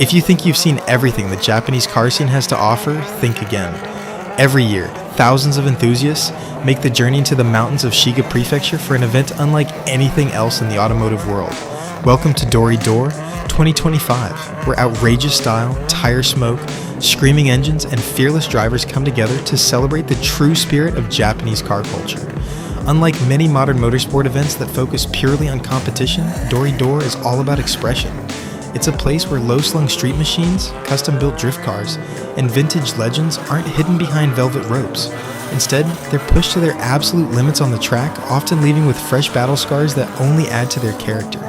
If you think you've seen everything the Japanese car scene has to offer, think again. Every year, thousands of enthusiasts make the journey into the mountains of Shiga Prefecture for an event unlike anything else in the automotive world. Welcome to Dori Dore 2025, where outrageous style, tire smoke, screaming engines, and fearless drivers come together to celebrate the true spirit of Japanese car culture. Unlike many modern motorsport events that focus purely on competition, Dori Dore is all about expression. It's a place where low-slung street machines, custom-built drift cars, and vintage legends aren't hidden behind velvet ropes. Instead, they're pushed to their absolute limits on the track, often leaving with fresh battle scars that only add to their character.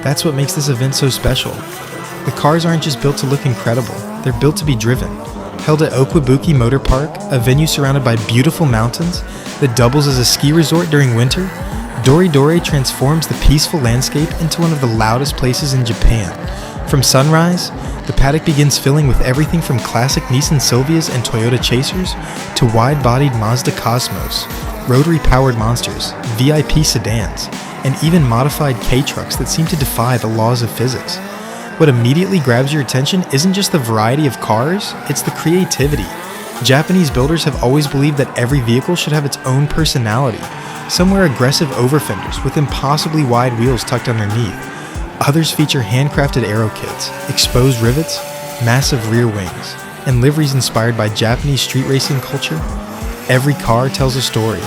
That's what makes this event so special. The cars aren't just built to look incredible, they're built to be driven. Held at Okwabuki Motor Park, a venue surrounded by beautiful mountains that doubles as a ski resort during winter, Dori Dore transforms the peaceful landscape into one of the loudest places in Japan. From sunrise, the paddock begins filling with everything from classic Nissan Silvias and Toyota Chasers to wide-bodied Mazda Cosmos, rotary-powered monsters, VIP sedans, and even modified K-trucks that seem to defy the laws of physics. What immediately grabs your attention isn't just the variety of cars, it's the creativity. Japanese builders have always believed that every vehicle should have its own personality. Some wear aggressive over-fenders with impossibly wide wheels tucked underneath. Others feature handcrafted aero kits, exposed rivets, massive rear wings, and liveries inspired by Japanese street racing culture. Every car tells a story.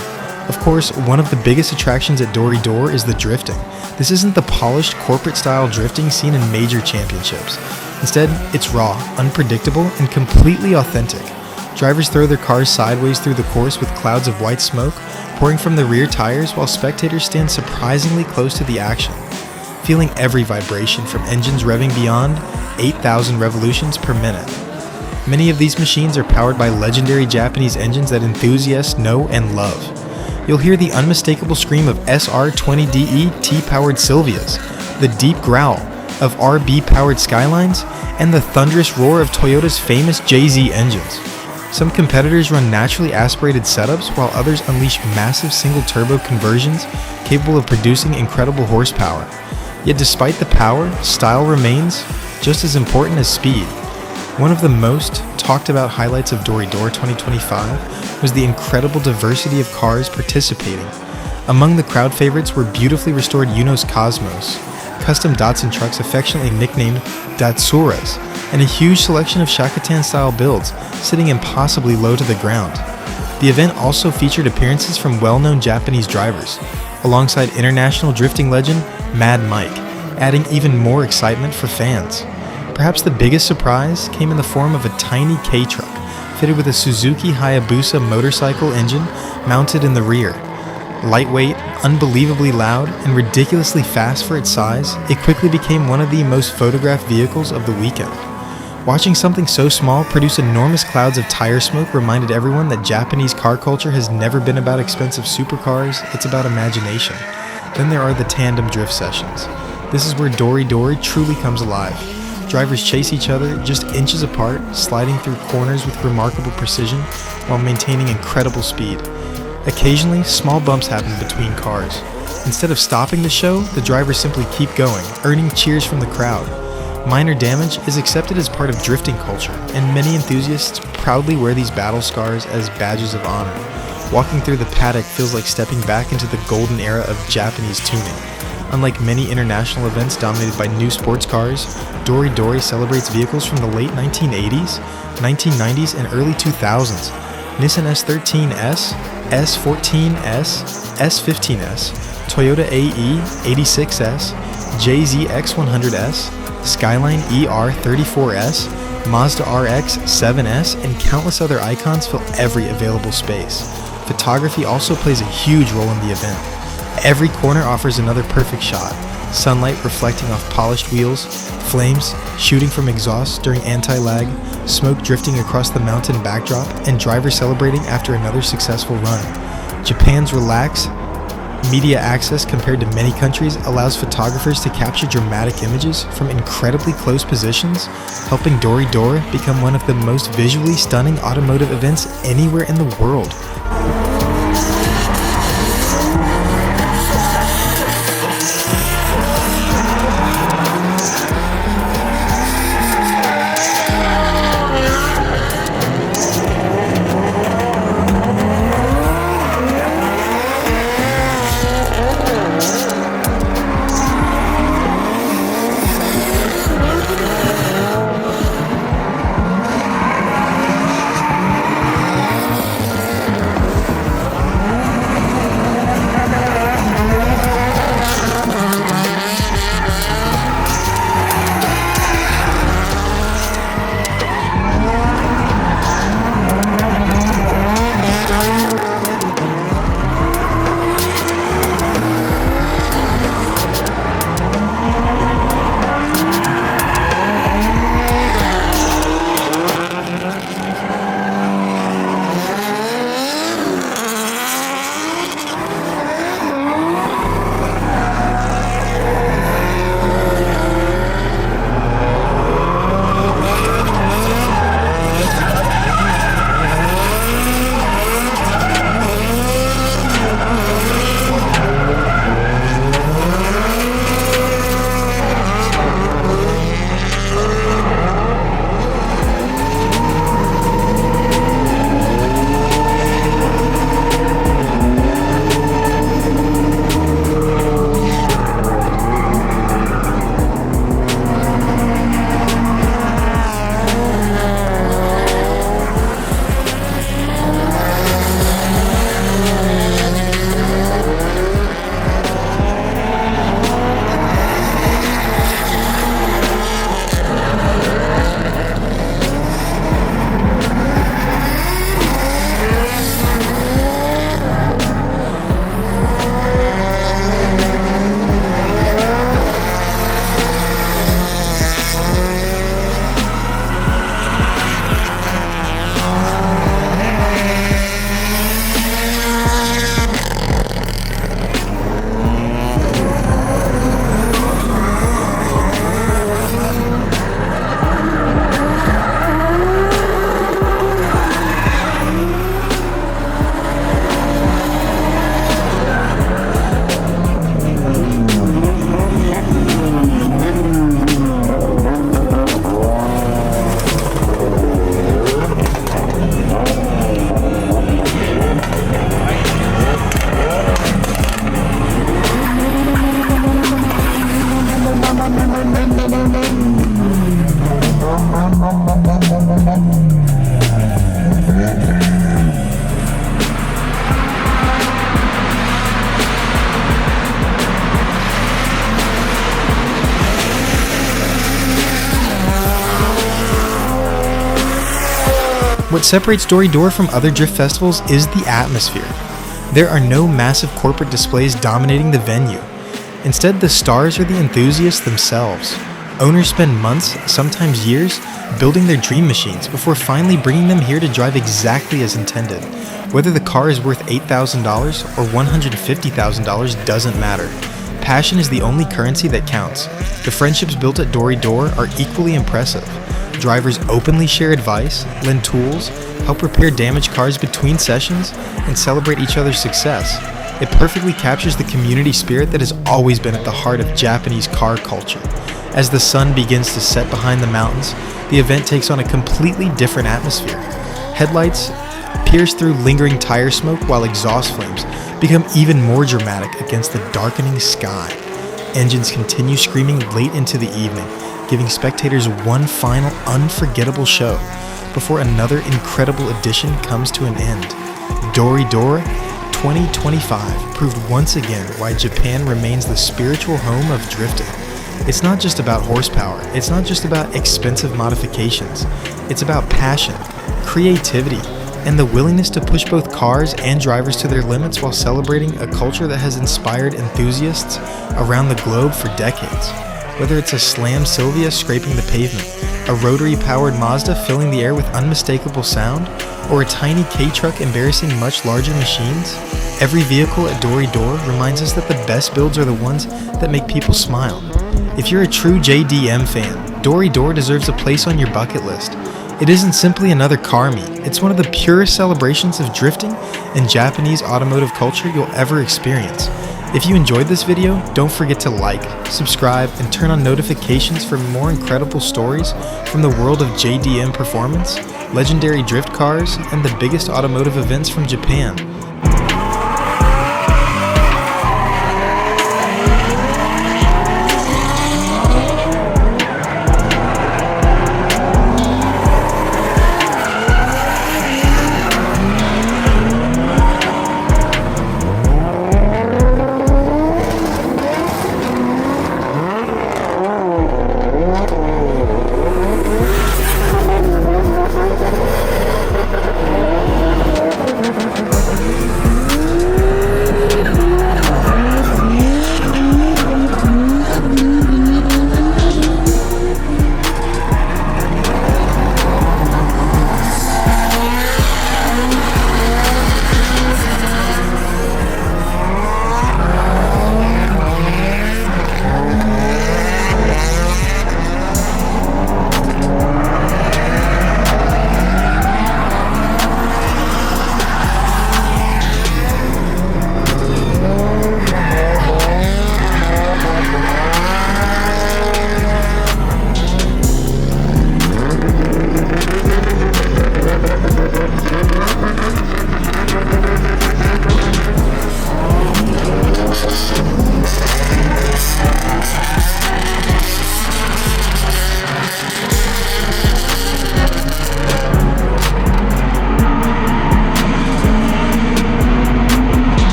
Of course, one of the biggest attractions at Dori Dore is the drifting. This isn't the polished corporate-style drifting seen in major championships. Instead, it's raw, unpredictable, and completely authentic. Drivers throw their cars sideways through the course with clouds of white smoke pouring from the rear tires while spectators stand surprisingly close to the action, feeling every vibration from engines revving beyond 8,000 revolutions per minute. Many of these machines are powered by legendary Japanese engines that enthusiasts know and love. You'll hear the unmistakable scream of SR20DE T-powered Silvias, the deep growl of RB-powered Skylines, and the thunderous roar of Toyota's famous JZ engines. Some competitors run naturally aspirated setups, while others unleash massive single-turbo conversions capable of producing incredible horsepower. Yet despite the power, style remains just as important as speed. One of the most talked about highlights of Dori Dore 2025 was the incredible diversity of cars participating. Among the crowd favorites were beautifully restored Yunos Cosmos, custom Datsun trucks affectionately nicknamed Datsuras, and a huge selection of Shakotan-style builds sitting impossibly low to the ground. The event also featured appearances from well-known Japanese drivers, alongside international drifting legend Mad Mike, adding even more excitement for fans. Perhaps the biggest surprise came in the form of a tiny K-truck fitted with a Suzuki Hayabusa motorcycle engine mounted in the rear. Lightweight, unbelievably loud, and ridiculously fast for its size, it quickly became one of the most photographed vehicles of the weekend. Watching something so small produce enormous clouds of tire smoke reminded everyone that Japanese car culture has never been about expensive supercars, it's about imagination. Then there are the tandem drift sessions. This is where Dori Dore truly comes alive. Drivers chase each other just inches apart, sliding through corners with remarkable precision while maintaining incredible speed. Occasionally, small bumps happen between cars. Instead of stopping the show, the drivers simply keep going, earning cheers from the crowd. Minor damage is accepted as part of drifting culture, and many enthusiasts proudly wear these battle scars as badges of honor. Walking through the paddock feels like stepping back into the golden era of Japanese tuning. Unlike many international events dominated by new sports cars, Dori Dore celebrates vehicles from the late 1980s, 1990s, and early 2000s. Nissan S13S, S14S, S15S, Toyota AE 86S, JZ X100S, Skyline ER34S, Mazda RX 7S, and countless other icons fill every available space. Photography also plays a huge role in the event. Every corner offers another perfect shot, sunlight reflecting off polished wheels, flames shooting from exhaust during anti-lag, smoke drifting across the mountain backdrop, and drivers celebrating after another successful run. Japan's relaxed media access compared to many countries allows photographers to capture dramatic images from incredibly close positions, helping Dori Dore become one of the most visually stunning automotive events anywhere in the world. What separates Dori Dore from other drift festivals is the atmosphere. There are no massive corporate displays dominating the venue. Instead, the stars are the enthusiasts themselves. Owners spend months, sometimes years, building their dream machines before finally bringing them here to drive exactly as intended. Whether the car is worth $8,000 or $150,000 doesn't matter. Passion is the only currency that counts. The friendships built at Dori Dore are equally impressive. Drivers openly share advice, lend tools, help repair damaged cars between sessions, and celebrate each other's success. It perfectly captures the community spirit that has always been at the heart of Japanese car culture. As the sun begins to set behind the mountains, the event takes on a completely different atmosphere. Headlights pierce through lingering tire smoke while exhaust flames become even more dramatic against the darkening sky. Engines continue screaming late into the evening, giving spectators one final unforgettable show before another incredible edition comes to an end. Dori Dore 2025 proved once again why Japan remains the spiritual home of drifting. It's not just about horsepower, it's not just about expensive modifications, it's about passion, creativity, and the willingness to push both cars and drivers to their limits while celebrating a culture that has inspired enthusiasts around the globe for decades. Whether it's a Slam Sylvia scraping the pavement, a rotary-powered Mazda filling the air with unmistakable sound, or a tiny K-truck embarrassing much larger machines, every vehicle at Dori Dore reminds us that the best builds are the ones that make people smile. If you're a true JDM fan, Dori Dore deserves a place on your bucket list. It isn't simply another car meet, it's one of the purest celebrations of drifting and Japanese automotive culture you'll ever experience. If you enjoyed this video, don't forget to like, subscribe, and turn on notifications for more incredible stories from the world of JDM performance, legendary drift cars, and the biggest automotive events from Japan.